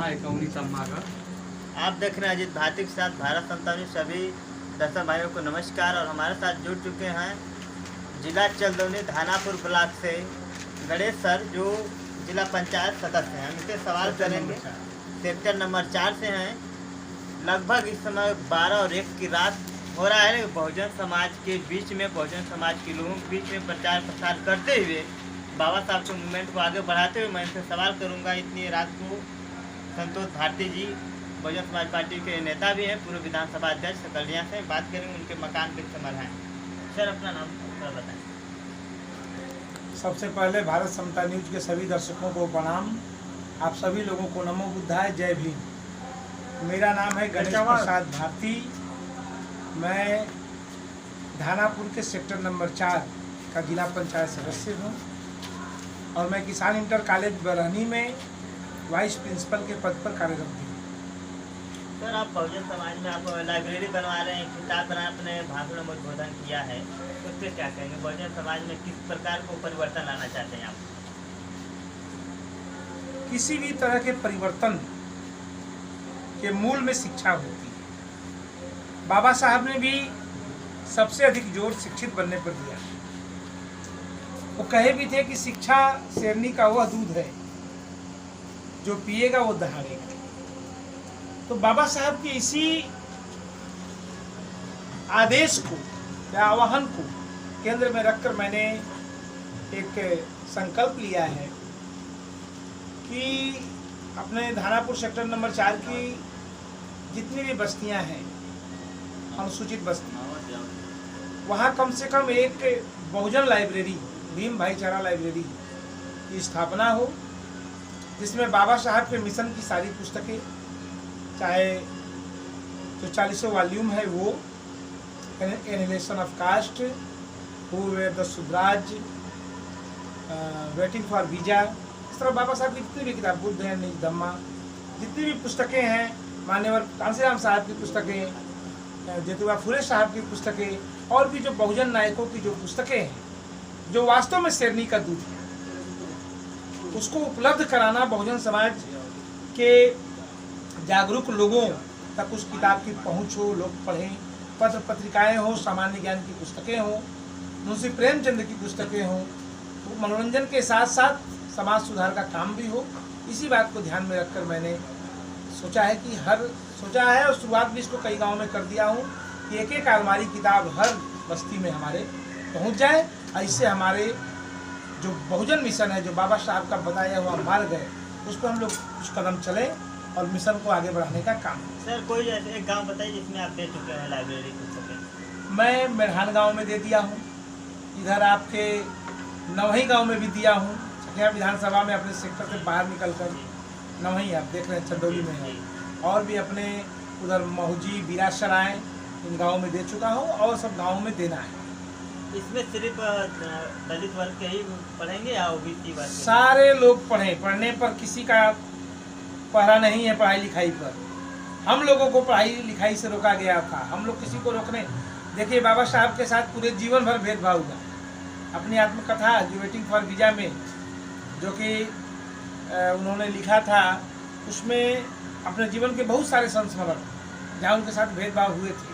है कौनी तम्मा का। आप देख रहे हैं अजीत भारती के साथ भारत समता न्यूज़। सभी दर्शक भाइयों को नमस्कार। और हमारे साथ जुड़ चुके हैं जिला चंदौली धानापुर ब्लॉक से गणेश सर, जो जिला पंचायत सदस्य हैं। उनसे सवाल करेंगे। सेक्टर नंबर 4 से हैं। लगभग इस समय 12 और 1 की रात हो रहा है। बहुजन समाज के बीच में, बहुजन समाज के लोगों के बीच में प्रचार प्रसार करते हुए, बाबा साहब के मूवमेंट को आगे बढ़ाते हुए मैं इनसे सवाल करूंगा। इतनी रात को संतोष भारती जी बहुजन समाज पार्टी के नेता भी हैं, पूर्व विधानसभा अध्यक्ष सकलिया से बात करेंगे। उनके मकान के समर हैं। सर, अपना नाम थोड़ा बताएं। सबसे पहले भारत समता न्यूज के सभी दर्शकों को प्रणाम। आप सभी लोगों को नमो बुद्धाय, जय भीम। मेरा नाम है गणेश प्रसाद भारती। मैं धानापुर के सेक्टर नंबर 4 का जिला पंचायत सदस्य हूँ और मैं किसान इंटर कॉलेज बरहनी में वाइस प्रिंसिपल के पद पर कार्यरत हूँ। सर, आप बहुजन समाज में आप लाइब्रेरी बनवा रहे हैं, किताब बना, अपने भाषण में उद्बोधन किया है, तो उस पर क्या कहेंगे? बहुजन समाज में किस प्रकार को परिवर्तन लाना चाहते हैं आप? किसी भी तरह के परिवर्तन के मूल में शिक्षा होती है। बाबा साहब ने भी सबसे अधिक जोर शिक्षित बनने पर दिया। वो कहे भी थे कि शिक्षा शेरनी का वह दूध है जो पिएगा वो दहाड़ेगा। तो बाबा साहब के इसी आदेश को या आह्वान को केंद्र में रखकर मैंने एक संकल्प लिया है कि अपने धानापुर सेक्टर नंबर 4 की जितनी भी बस्तियां हैं, अनुसूचित बस्ती, वहाँ कम से कम एक बहुजन लाइब्रेरी, भीम भाईचारा लाइब्रेरी की स्थापना हो, जिसमें बाबा साहब के मिशन की सारी पुस्तकें, चाहे जो 40 वॉल्यूम है वो, annihilation of caste, who were the सुधराज, वेटिंग फॉर वीजा, इस तरह बाबा साहब की जितनी भी किताब, बुद्ध है निज धम्मा, जितनी भी पुस्तकें हैं, मान्यवर कांसीराम साहब की पुस्तकें, ज्योतिबा फुले साहब की पुस्तकें, और भी जो बहुजन नायकों की जो पुस्तकें हैं, जो वास्तव में शेरनी का दूध है, उसको उपलब्ध कराना, बहुजन समाज के जागरूक लोगों तक उस किताब की पहुँच हो, लोग पढ़ें, पत्र पत्रिकाएं हो, सामान्य ज्ञान की पुस्तकें हों, मुंशी प्रेमचंद की पुस्तकें हों, तो मनोरंजन के साथ साथ समाज सुधार का काम भी हो। इसी बात को ध्यान में रखकर मैंने सोचा है और शुरुआत भी इसको कई गाँव में कर दिया हूँ कि एक एक अलमारी किताब हर बस्ती में हमारे पहुँच जाए। और इससे हमारे जो बहुजन मिशन है, जो बाबा साहब का बताया हुआ मार्ग है, उस पर हम लोग कुछ कदम चलें और मिशन को आगे बढ़ाने का काम। सर, कोई ऐसे एक गांव बताइए जिसमें आप दे चुके हैं लाइब्रेरी पुस्तकें। मैं मेरहान गांव में दे दिया हूँ, इधर आपके नवही गांव में भी दिया हूँ, छठिया विधानसभा में अपने सेक्टर से बाहर निकलकर, नवही आप देख रहे हैं चंदौली में है, और भी अपने उधर महुजी, बीरासराय, इन गाँव में दे चुका हूँ और सब गाँव में देना है। इसमें सिर्फ दलित वर्ग के ही पढ़ेंगे या ओबीसी वर्ग? सारे लोग पढ़ें। पढ़ने पर किसी का पहरा नहीं है। पढ़ाई लिखाई पर हम लोगों को पढ़ाई लिखाई से रोका गया था, हम लोग किसी को रोकने। देखिए, बाबा साहब के साथ पूरे जीवन भर भेदभाव हुआ। अपनी आत्मकथा जो वेटिंग फॉर वीजा में, जो कि उन्होंने लिखा था, उसमें अपने जीवन के बहुत सारे संस्मरण जहाँ उनके साथ भेदभाव हुए थे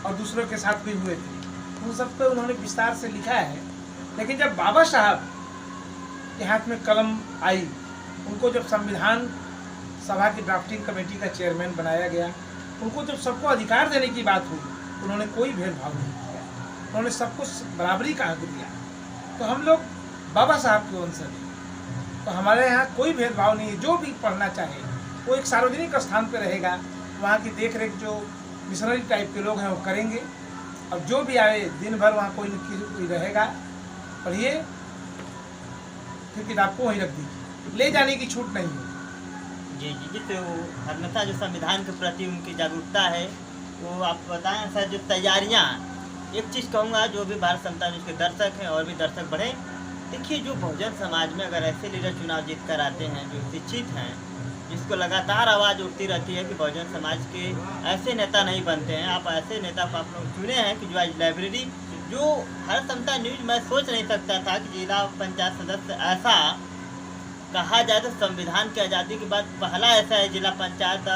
और दूसरों के साथ भी हुए थे, उन सब पे उन्होंने विस्तार से लिखा है। लेकिन जब बाबा साहब के हाथ में कलम आई, उनको जब संविधान सभा की ड्राफ्टिंग कमेटी का चेयरमैन बनाया गया, उनको जब सबको अधिकार देने की बात हुई, उन्होंने कोई भेदभाव नहीं किया, उन्होंने सबको बराबरी का हक दिया। तो हम लोग बाबा साहब के वंशज हैं, तो हमारे यहाँ कोई भेदभाव नहीं है। जो भी पढ़ना चाहे वो एक सार्वजनिक स्थान पर रहेगा, वहाँ की देख रेख जो मिशनरी टाइप के लोग हैं वो करेंगे, और जो भी आए दिन भर वहाँ कोई रहेगा, पढ़िए, फिर किताब को वहीं रख दीजिए, ले जाने की छूट नहीं है। जी, तो अन्यथा जो संविधान के प्रति उनकी जागरूकता है, वो आप बताएं। सर, जो तैयारियाँ, एक चीज़ कहूँगा, जो भी भारत समता न्यूज़ के दर्शक हैं और भी दर्शक बढ़े, देखिए, जो बहुजन समाज में अगर ऐसे लीडर चुनाव जीत कर आते हैं जो शिक्षित हैं, जिसको लगातार आवाज़ उठती रहती है कि बहुजन समाज के ऐसे नेता नहीं बनते हैं, आप ऐसे नेता को आप लोग चुने हैं कि जो आज लाइब्रेरी, जो भारत समता न्यूज़ मैं सोच नहीं सकता था कि जिला पंचायत सदस्य ऐसा कहा जाए तो संविधान की आज़ादी के बाद पहला ऐसा है जिला पंचायत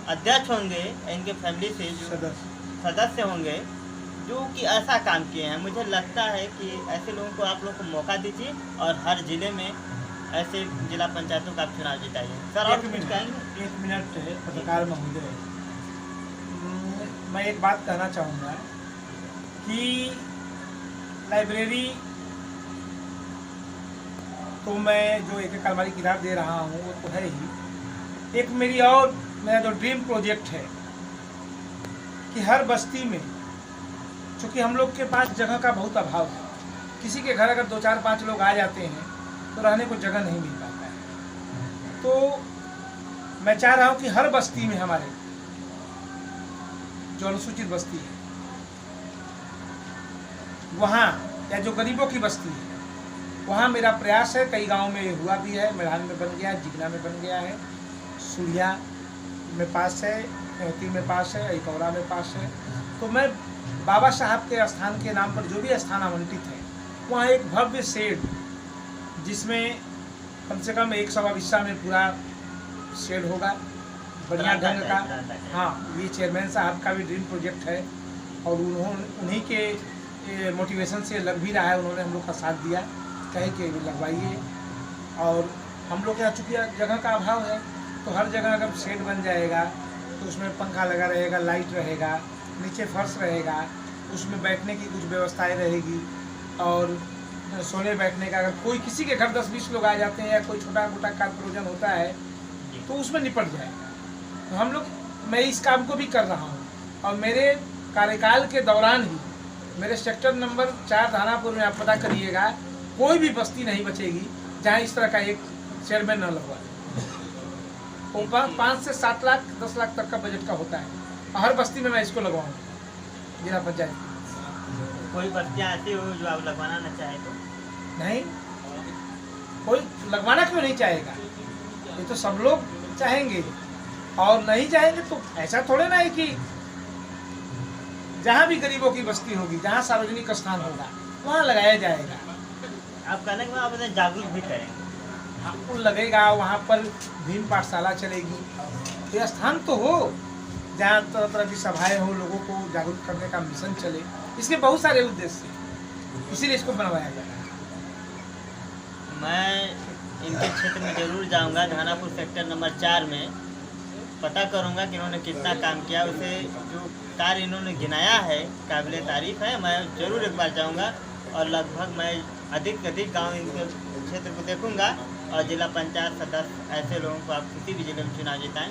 अध्यक्ष होंगे, इनके फैमिली से जो सदस्य होंगे जो कि ऐसा काम किए हैं। मुझे लगता है कि ऐसे लोगों को आप लोग को मौका दीजिए और हर जिले में ऐसे जिला पंचायतों का आप चुनाव जिताइए। सर और कुछ कहेंगे? 1 मिनट है पत्रकार महोदय, मैं एक बात कहना चाहूँगा कि लाइब्रेरी तो मैं जो एक अलमारी किताब दे रहा हूँ वो तो है ही, एक मेरा जो ड्रीम प्रोजेक्ट है कि हर बस्ती में, चूँकि हम लोग के पास जगह का बहुत अभाव है, किसी के घर अगर 2, 4, 5 लोग आ जाते हैं तो रहने को जगह नहीं मिल पाता है। तो मैं चाह रहा हूँ कि हर बस्ती में हमारे जो अनुसूचित बस्ती है वहाँ, या जो गरीबों की बस्ती है वहाँ मेरा प्रयास है। कई गांव में हुआ भी है, मेढ़ान में बन गया है, जिगना में बन गया है, सुलिया में पास है, मेहती में पास है, इकौरा में पास है। तो मैं बाबा साहब के स्थान के नाम पर जो भी स्थान आवंटित है वहाँ एक भव्य शेड, जिसमें कम से कम 100 हिस्सा में पूरा शेड होगा बढ़िया ढंग का। हाँ, ये चेयरमैन साहब का भी ड्रीम प्रोजेक्ट है और उन्हीं के मोटिवेशन से लग भी रहा है। उन्होंने हम लोग का साथ दिया, कहे कि लगवाइए। और हम लोग यहाँ चूँकि जगह का अभाव है तो हर जगह अगर शेड बन जाएगा तो उसमें पंखा लगा रहेगा, लाइट रहेगा, नीचे फर्श रहेगा, उसमें बैठने की कुछ व्यवस्थाएं रहेगी और सोने बैठने का, अगर कोई किसी के घर 10-20 लोग आ जाते हैं या कोई छोटा मोटा कार्य प्रयोजन होता है तो उसमें निपट जाएगा। तो हम लोग, मैं इस काम को भी कर रहा हूँ और मेरे कार्यकाल के दौरान ही मेरे सेक्टर नंबर 4 धानापुर में आप पता करिएगा, कोई भी बस्ती नहीं बचेगी जहाँ इस तरह का एक चेयरमैन न लगवा। वो 5 से 7 लाख 10 लाख तक का बजट का होता है और हर बस्ती में मैं इसको लगवाऊँगा जिला पंचायत। कोई बस्तियाँ ऐसी हो जो आप लगवाना न चाहे तो? नहीं, कोई लगवाना क्यों नहीं चाहेगा, ये तो सब लोग चाहेंगे। और नहीं चाहेंगे तो ऐसा थोड़े ना है कि जहाँ भी गरीबों की बस्ती होगी, जहाँ सार्वजनिक स्थान होगा वहाँ लगाया जाएगा। आप कहने के बाद आप उन्हें जागरूक भी करेंगे? हाँ, लगेगा, वहाँ पर भीम पाठशाला चलेगी। ये स्थान तो हो जहाँ तरह तरह की सभाएं हो, लोगों को जागरूक करने का मिशन चले। इसके बहुत सारे उद्देश्य हैं, इसीलिए इसको बनवाया गया है। मैं इनके क्षेत्र में जरूर जाऊंगा, धानापुर सेक्टर नंबर 4 में पता करूंगा कि इन्होंने कितना काम किया। उसे जो कार्य इन्होंने गिनाया है काबिले तारीफ है। मैं ज़रूर एक बार जाऊंगा और लगभग मैं अधिक से अधिक गाँव इनके क्षेत्र को देखूंगा और जिला पंचायत सदस्य ऐसे लोगों को आप किसी भी जिले में चुनाव जिताएँ।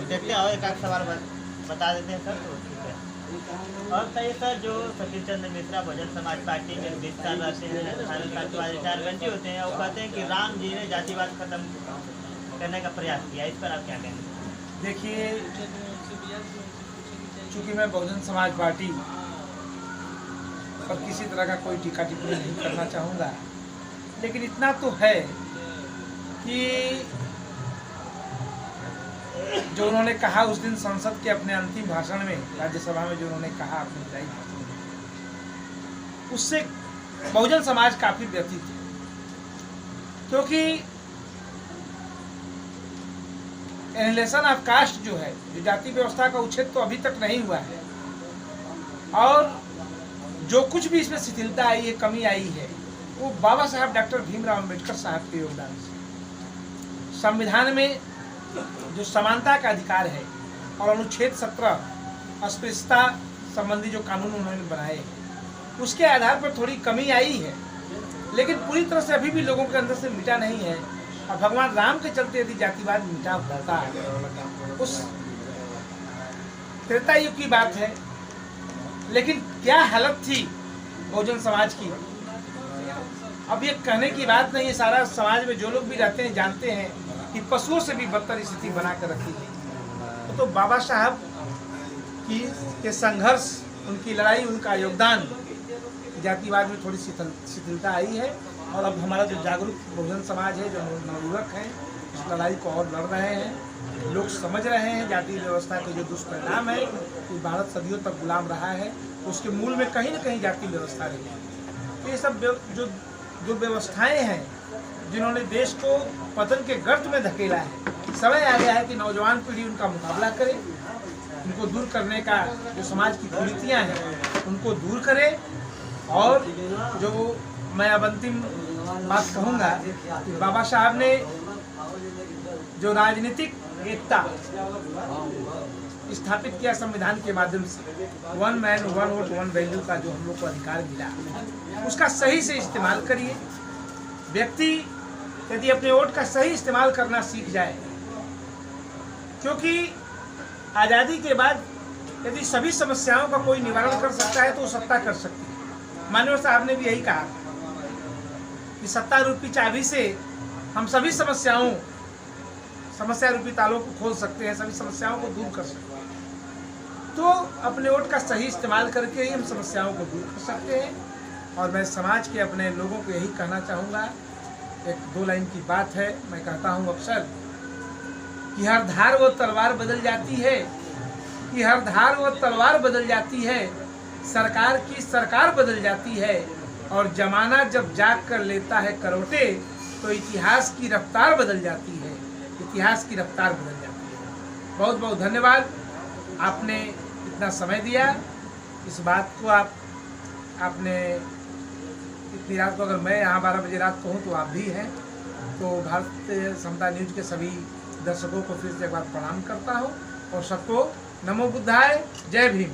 देखते हैं और एक आध सवाल बता देते हैं सर, तो ठीक है। और कहिए सर, जो सतीश चंद्र मिश्रा बहुजन समाज पार्टी में 20 साल रहते हैं, 18 साल के बाद रिटायरमेंट होते हैं, वो कहते हैं कि राम जी ने जातिवाद खत्म करने का प्रयास किया, इस पर आप क्या कहेंगे? देखिए, चूँकि मैं बहुजन समाज पार्टी पर किसी तरह का कोई टीका टिप्पणी नहीं करना चाहूँगा, लेकिन इतना तो है कि जो उन्होंने कहा उस दिन संसद के अपने अंतिम भाषण में, राज्यसभा में जो उन्होंने कहा अपने विदाई भाषण में, उससे बहुजन समाज काफी व्यथित है। क्योंकि एनिलेशन ऑफ कास्ट जो है, जो जाति व्यवस्था का उच्छेद तो अभी तक नहीं हुआ है और जो कुछ भी इसमें शिथिलता आई है, कमी आई है, वो बाबा साहब डॉक्टर भीमराव अम्बेडकर साहब के योगदान से। संविधान में जो समानता का अधिकार है और अनुच्छेद 17 अस्पृश्यता संबंधी जो कानून उन्होंने बनाए हैं, उसके आधार पर थोड़ी कमी आई है, लेकिन पूरी तरह से अभी भी लोगों के अंदर से मिटा नहीं है। और भगवान राम के चलते यदि जातिवाद मिटा होता है, उस त्रेता युग की बात है। लेकिन क्या हालत थी बहुजन समाज की, अब ये कहने की बात नहीं है। सारा समाज में जो लोग भी रहते हैं जानते हैं कि पशुओं से भी बदतर स्थिति बना कर रखी थी। तो बाबा साहब के संघर्ष, उनकी लड़ाई, उनका योगदान, जातिवाद में थोड़ी शिथिलता आई है। और अब हमारा जो जागरूक बहुजन समाज है, जो नवयुवक हैं, इस लड़ाई को और लड़ रहे हैं। लोग समझ रहे हैं जाति व्यवस्था के जो दुष्परिणाम है कि भारत सदियों तक गुलाम रहा है, उसके मूल में कहीं न कहीं जाति व्यवस्था रही है। तो ये सब जो व्यवस्थाएं हैं जिन्होंने देश को पतन के गर्त में धकेला है। समय आ गया है कि नौजवान पीढ़ी उनका मुकाबला करे, उनको दूर करने का जो समाज की कुरीतियाँ हैं उनको दूर करे। और जो मैं अब अंतिम बात कहूँगा कि बाबा साहब ने जो राजनीतिक एकता स्थापित किया संविधान के माध्यम से, 1 मैन 1 वोट 1 वैल्यू का जो हम लोग को अधिकार मिला, उसका सही से इस्तेमाल करिए। व्यक्ति यदि अपने वोट का सही इस्तेमाल करना सीख जाए, क्योंकि आज़ादी के बाद यदि सभी समस्याओं का कोई निवारण कर सकता है तो वो सत्ता कर सकती है। मानव साहब ने भी यही कहा कि सत्ता रूपी चाबी से हम सभी समस्या रूपी तालों को खोल सकते हैं, सभी समस्याओं को दूर कर सकते हैं। तो अपने वोट का सही इस्तेमाल करके ही हम समस्याओं को दूर कर सकते हैं। और मैं समाज के अपने लोगों को यही कहना चाहूँगा, एक 2 लाइन की बात है, मैं कहता हूँ अक्सर कि हर धार वो तलवार बदल जाती है, कि हर धार वो तलवार बदल जाती है, सरकार की सरकार बदल जाती है, और जमाना जब जाग कर लेता है करवटे तो इतिहास की रफ्तार बदल जाती है, इतिहास की रफ्तार बदल जाती है। बहुत बहुत धन्यवाद, आपने इतना समय दिया। इस बात को आपने इतनी रात को, अगर मैं यहाँ 12 बजे रात को हूँ तो आप भी हैं, तो भारतीय समता न्यूज के सभी दर्शकों को फिर से एक बार प्रणाम करता हूँ और सबको नमो बुद्धाय, जय भीम।